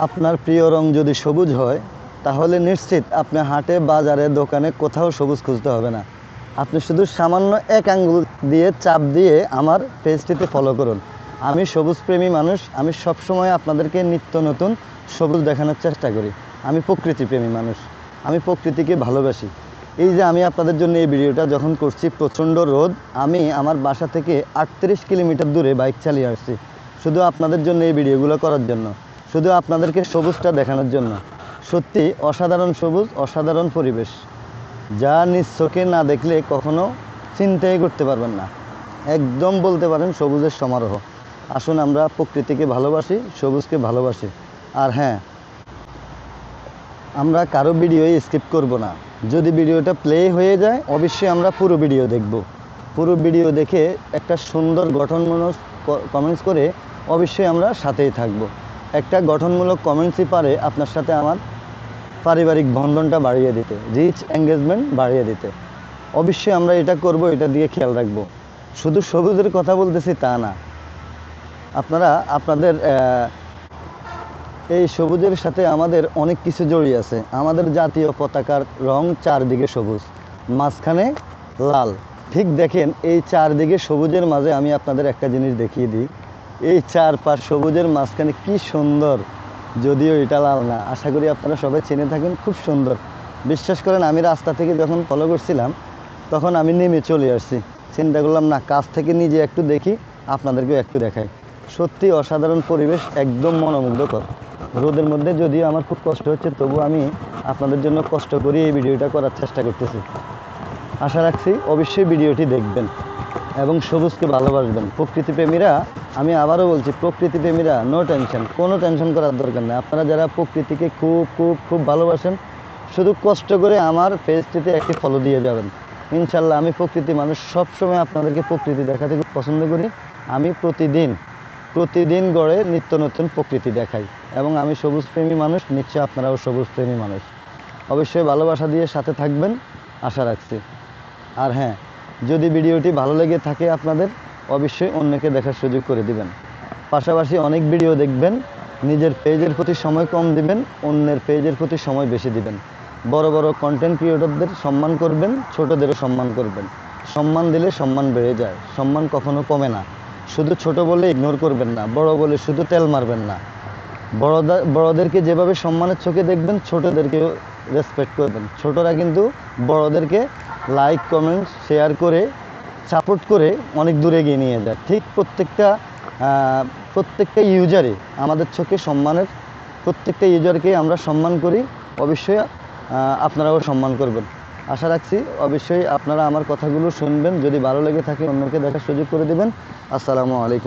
আপনার প্রিয় রং যদি সবুজ হয় তাহলে নিশ্চিত আপনি হাটে বাজারে দোকানে কোথাও সবুজ খুঁজতে হবে না। আপনি শুধু সামান্য এক আঙ্গুল দিয়ে চাপ দিয়ে আমার পেজটিতে ফলো করুন। আমি সবুজ প্রেমী মানুষ। আমি সবসময় আপনাদেরকে নিত্য নতুন সবুজ দেখানোর চেষ্টা করি। আমি প্রকৃতি প্রেমী মানুষ। আমি প্রকৃতিকে ভালোবাসি। এই যে আমি আপনাদের জন্য এই ভিডিওটা যখন করছি, প্রচণ্ড রোদ, আমি আমার বাসা থেকে 38 কিলোমিটার দূরে বাইক চালিয়ে আসছি শুধু আপনাদের জন্য এই ভিডিওগুলো করার জন্য, শুধু আপনাদেরকে সবুজটা দেখানোর জন্য। সত্যি অসাধারণ সবুজ, অসাধারণ পরিবেশ, যা নিজ চোখে না দেখলে কখনো চিন্তাই করতে পারবেন না। একদম বলতে পারেন সবুজের সমারোহ। আসুন আমরা প্রকৃতিকে ভালোবাসি, সবুজকে ভালোবাসি। আর হ্যাঁ, আমরা কারো ভিডিওই স্কিপ করব না। যদি ভিডিওটা প্লে হয়ে যায় অবশ্যই আমরা পুরো ভিডিও দেখব। পুরো ভিডিও দেখে একটা সুন্দর গঠনমূলক কমেন্টস করে অবশ্যই আমরা সাথেই থাকব। একটা গঠনমূলক কমেন্টসই পারে আপনার সাথে আমার পারিবারিক বন্ধনটা বাড়িয়ে দিতে, রিচ এঙ্গেজমেন্ট বাড়িয়ে দিতে। অবশ্যই আমরা এটা করব, এটা দিয়ে খেয়াল রাখবো। শুধু সবুজের কথা বলতেছি তা না, আপনারা আপনাদের এই সবুজের সাথে আমাদের অনেক কিছু জড়িয়ে আছে। আমাদের জাতীয় পতাকার রং চারদিকে সবুজ, মাঝখানে লাল। ঠিক দেখেন, এই চারদিকে সবুজের মাঝে আমি আপনাদের একটা জিনিস দেখিয়ে দিই। এই চারপাশ সবুজের মাঝখানে কি সুন্দর, যদিও এটা লাল না, আশা করি আপনারা সবাই চিনে থাকেন। খুব সুন্দর। বিশ্বাস করেন, আমি রাস্তা থেকে যখন ফলো করছিলাম তখন আমি নেমে চলে আসছি। চিন্তা করলাম না, কাছ থেকে নিজে একটু দেখি, আপনাদেরকেও একটু দেখাই। সত্যি অসাধারণ পরিবেশ, একদম মনোমুগ্ধকর। রোদের মধ্যে যদিও আমার খুব কষ্ট হচ্ছে, তবু আমি আপনাদের জন্য কষ্ট করে এই ভিডিওটা করার চেষ্টা করতেছি। আশা রাখছি অবশ্যই ভিডিওটি দেখবেন এবং সবুজকে ভালোবাসবেন। প্রকৃতিপ্রেমীরা, আমি আবারও বলছি, প্রকৃতিপ্রেমীরা নো টেনশন, কোনো টেনশন করার দরকার নেই। আপনারা যারা প্রকৃতিকে খুব খুব খুব ভালোবাসেন, শুধু কষ্ট করে আমার পেজটিতে একটি ফলো দিয়ে যাবেন। ইনশাল্লাহ আমি প্রকৃতি মানুষ, সবসময় আপনাদেরকে প্রকৃতি দেখাতে খুব পছন্দ করি। আমি প্রতিদিন গড়ে নিত্য নতুন প্রকৃতি দেখাই এবং আমি সবুজ প্রেমী মানুষ। নিশ্চয়ই আপনারাও সবুজ প্রেমী মানুষ। অবশ্যই ভালোবাসা দিয়ে সাথে থাকবেন, আশা রাখছি। আর হ্যাঁ, যদি ভিডিওটি ভালো লেগে থাকে আপনাদের, অবশ্যই অন্যকে দেখার সুযোগ করে দিবেন। পাশাপাশি অনেক ভিডিও দেখবেন, নিজের পেজের প্রতি সময় কম দিবেন, অন্যের পেজের প্রতি সময় বেশি দিবেন। বড় বড় কন্টেন্ট ক্রিয়েটরদের সম্মান করবেন, ছোটদেরও সম্মান করবেন। সম্মান দিলে সম্মান বেড়ে যায়, সম্মান কখনো কমে না। শুধু ছোট বলে ইগনোর করবেন না, বড় বলে শুধু তেল মারবেন না। বড়দেরকে যেভাবে সম্মানের চোখে দেখবেন, ছোটদেরকেও রেসপেক্ট করবেন। ছোটরা কিন্তু বড়দেরকে লাইক, কমেন্ট, শেয়ার করে, সাপোর্ট করে অনেক দূরে এগিয়ে নিয়ে যায়। ঠিক প্রত্যেকটা ইউজারই আমাদের চোখে সম্মানের। প্রত্যেকটা ইউজারকে আমরা সম্মান করি। অবশ্যই আপনারাও সম্মান করবেন, আশা রাখছি। অবশ্যই আপনারা আমার কথাগুলো শুনবেন, যদি ভালো লেগে থাকে অন্যকে দেখার সুযোগ করে দেবেন। আসসালামু আলাইকুম।